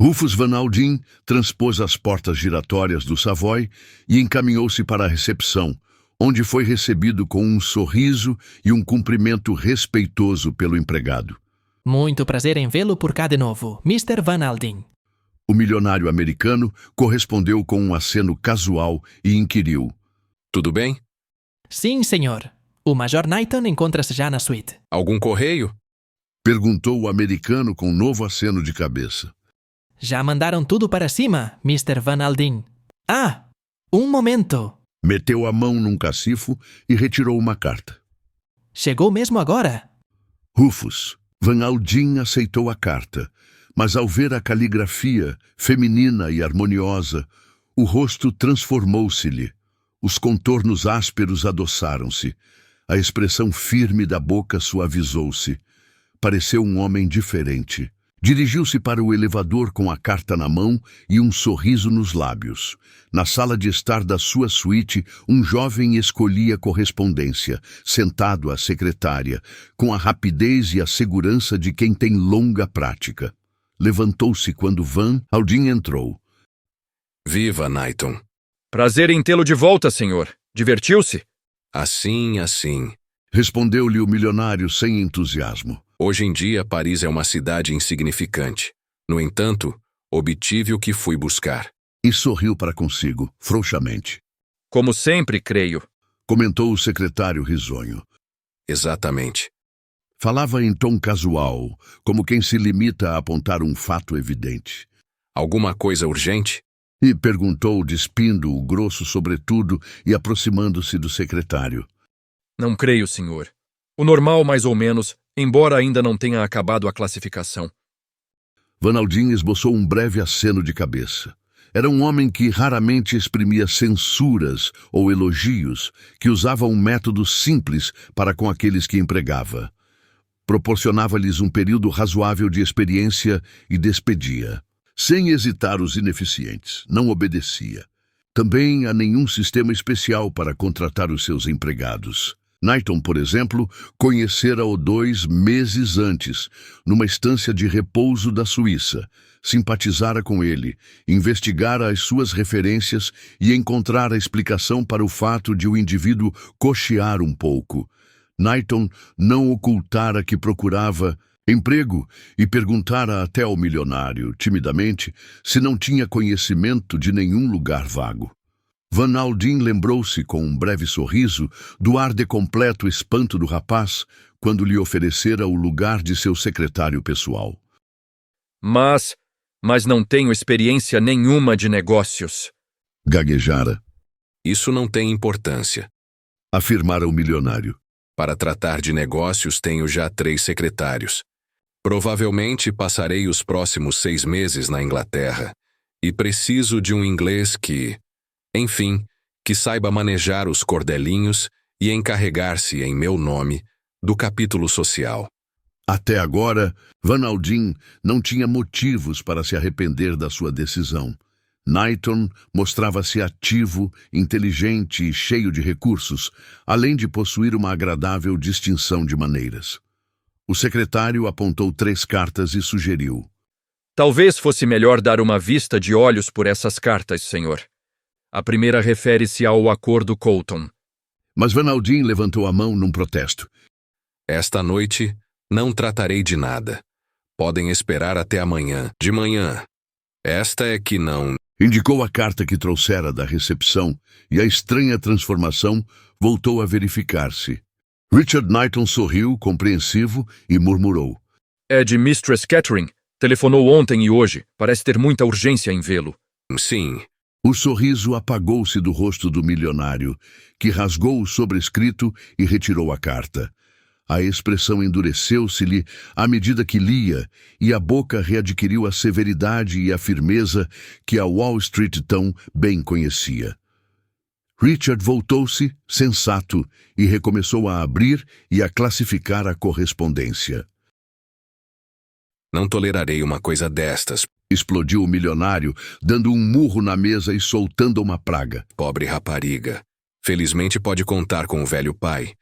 Rufus Van Aldin transpôs as portas giratórias do Savoy e encaminhou-se para a recepção, onde foi recebido com um sorriso e um cumprimento respeitoso pelo empregado. Muito prazer em vê-lo por cá de novo, Mr. Van Aldin. O milionário americano correspondeu com um aceno casual e inquiriu: Tudo bem? Sim, senhor. O Major Knighton encontra-se já na suíte. Algum correio? Perguntou o americano com um novo aceno de cabeça. Já mandaram tudo para cima, Mr. Van Aldin. Ah, um momento. Meteu a mão num cacifo e retirou uma carta. Chegou mesmo agora? Rufus Van Aldin aceitou a carta, mas ao ver a caligrafia feminina e harmoniosa, o rosto transformou-se-lhe. Os contornos ásperos adoçaram-se. A expressão firme da boca suavizou-se. Pareceu um homem diferente. Dirigiu-se para o elevador com a carta na mão e um sorriso nos lábios. Na sala de estar da sua suíte, um jovem escolhia correspondência, sentado à secretária, com a rapidez e a segurança de quem tem longa prática. Levantou-se quando Van Aldin entrou. Viva, Knighton. Prazer em tê-lo de volta, senhor. Divertiu-se? Assim. Respondeu-lhe o milionário sem entusiasmo. Hoje em dia, Paris é uma cidade insignificante. No entanto, obtive o que fui buscar. E sorriu para consigo, frouxamente. Como sempre, creio. Comentou o secretário risonho. Exatamente. Falava em tom casual, como quem se limita a apontar um fato evidente. Alguma coisa urgente? E perguntou, despindo o grosso sobretudo e aproximando-se do secretário. Não creio, senhor. O normal, mais ou menos, embora ainda não tenha acabado a classificação. Van Aldin esboçou um breve aceno de cabeça. Era um homem que raramente exprimia censuras ou elogios, que usava um método simples para com aqueles que empregava. Proporcionava-lhes um período razoável de experiência e despedia. Sem hesitar os ineficientes, não obedecia. Também a nenhum sistema especial para contratar os seus empregados. Knighton, por exemplo, conhecera-o 2 meses antes, numa estância de repouso da Suíça. Simpatizara com ele, investigara as suas referências e encontrara explicação para o fato de o indivíduo cochear um pouco. Knighton não ocultara que procurava emprego e perguntara até ao milionário, timidamente, se não tinha conhecimento de nenhum lugar vago. Van Aldin lembrou-se, com um breve sorriso, do ar de completo espanto do rapaz quando lhe oferecera o lugar de seu secretário pessoal. Mas não tenho experiência nenhuma de negócios. Gaguejara. Isso não tem importância. Afirmara o milionário. Para tratar de negócios tenho já 3 secretários. Provavelmente passarei os próximos 6 meses na Inglaterra e preciso de um inglês que, enfim, que saiba manejar os cordelinhos e encarregar-se em meu nome do capítulo social. Até agora, Van Aldin não tinha motivos para se arrepender da sua decisão. Knighton mostrava-se ativo, inteligente e cheio de recursos, além de possuir uma agradável distinção de maneiras. O secretário apontou 3 cartas e sugeriu: Talvez fosse melhor dar uma vista de olhos por essas cartas, senhor. A primeira refere-se ao Acordo Colton. Mas Van Aldin levantou a mão num protesto. Esta noite não tratarei de nada. Podem esperar até amanhã, de manhã. Esta é que não... Indicou a carta que trouxera da recepção e a estranha transformação voltou a verificar-se. Richard Knighton sorriu, compreensivo, e murmurou: É de Mistress Catherine. Telefonou ontem e hoje. Parece ter muita urgência em vê-lo. Sim. O sorriso apagou-se do rosto do milionário, que rasgou o sobrescrito e retirou a carta. A expressão endureceu-se-lhe à medida que lia, e a boca readquiriu a severidade e a firmeza que a Wall Street tão bem conhecia. Richard voltou-se, sensato, e recomeçou a abrir e a classificar a correspondência. Não tolerarei uma coisa destas. Explodiu o milionário, dando um murro na mesa e soltando uma praga. Pobre rapariga. Felizmente pode contar com o velho pai.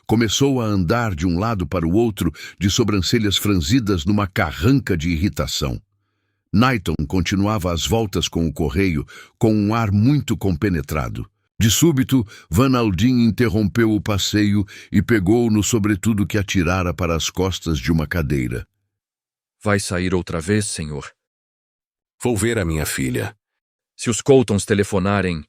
Começou a andar de um lado para o outro, de sobrancelhas franzidas numa carranca de irritação. Knighton continuava às voltas com o correio, com um ar muito compenetrado. De súbito, Van Aldin interrompeu o passeio e pegou no sobretudo que atirara para as costas de uma cadeira. Vai sair outra vez, senhor? Vou ver a minha filha. Se os Coltons telefonarem...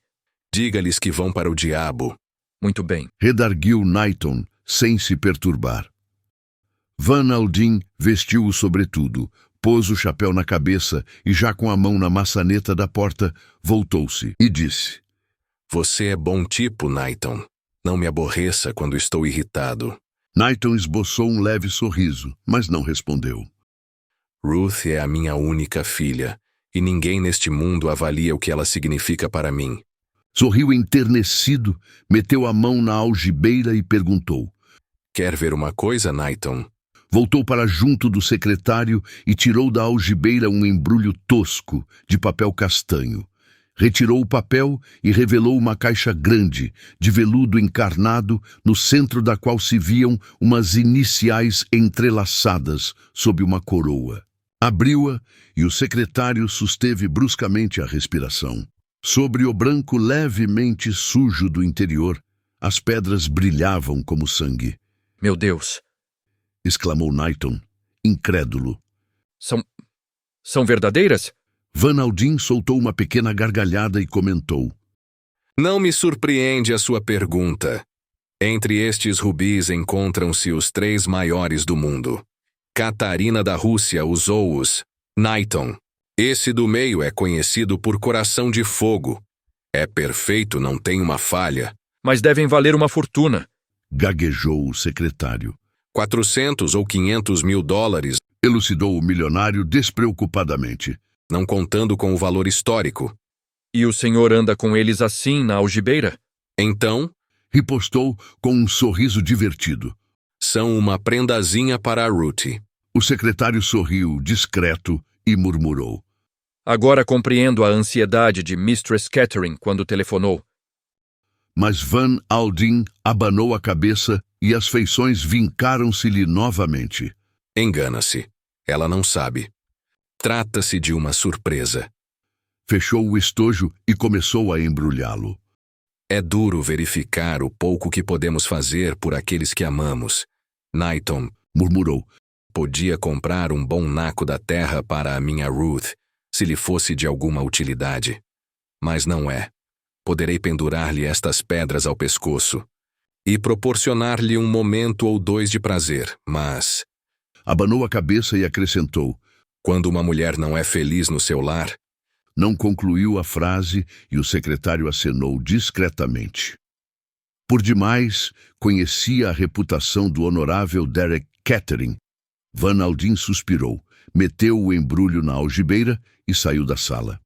Diga-lhes que vão para o diabo. Muito bem. Redarguiu Knighton, sem se perturbar. Van Aldin vestiu o sobretudo, pôs o chapéu na cabeça e, já com a mão na maçaneta da porta, voltou-se e disse: Você é bom tipo, Knighton. Não me aborreça quando estou irritado. Knighton esboçou um leve sorriso, mas não respondeu. Ruth é a minha única filha, e ninguém neste mundo avalia o que ela significa para mim. Sorriu enternecido, meteu a mão na algibeira e perguntou: Quer ver uma coisa, Knighton? Voltou para junto do secretário e tirou da algibeira um embrulho tosco de papel castanho. Retirou o papel e revelou uma caixa grande, de veludo encarnado, no centro da qual se viam umas iniciais entrelaçadas sob uma coroa. Abriu-a e o secretário susteve bruscamente a respiração. Sobre o branco levemente sujo do interior, as pedras brilhavam como sangue. Meu Deus! Exclamou Knighton, incrédulo. São verdadeiras? Van Aldin soltou uma pequena gargalhada e comentou: Não me surpreende a sua pergunta. Entre estes rubis encontram-se os 3 maiores do mundo. Catarina da Rússia usou-os. Knighton. Esse do meio é conhecido por coração de fogo. É perfeito, não tem uma falha. Mas devem valer uma fortuna. Gaguejou o secretário. 400 ou 500 mil dólares, Elucidou o milionário despreocupadamente. não contando com o valor histórico. E o senhor anda com eles assim na algibeira? Então, Ripostou com um sorriso divertido. são uma prendazinha para a Ruth. O secretário sorriu, discreto, e murmurou: Agora compreendo a ansiedade de Mistress Catherine quando telefonou. Mas Van Aldin abanou a cabeça e as feições vincaram-se-lhe novamente. Engana-se. Ela não sabe. Trata-se de uma surpresa. Fechou o estojo e começou a embrulhá-lo. É duro verificar o pouco que podemos fazer por aqueles que amamos. Knighton Murmurou. podia comprar um bom naco da terra para a minha Ruth, se lhe fosse de alguma utilidade. Mas não é. Poderei pendurar-lhe estas pedras ao pescoço e proporcionar-lhe um momento ou 2 de prazer, mas... Abanou a cabeça e acrescentou. Quando uma mulher não é feliz no seu lar, Não concluiu a frase e o secretário acenou discretamente. Por demais, conhecia a reputação do honorável Derek Catherine. Van Aldin suspirou, meteu o embrulho na algibeira e saiu da sala.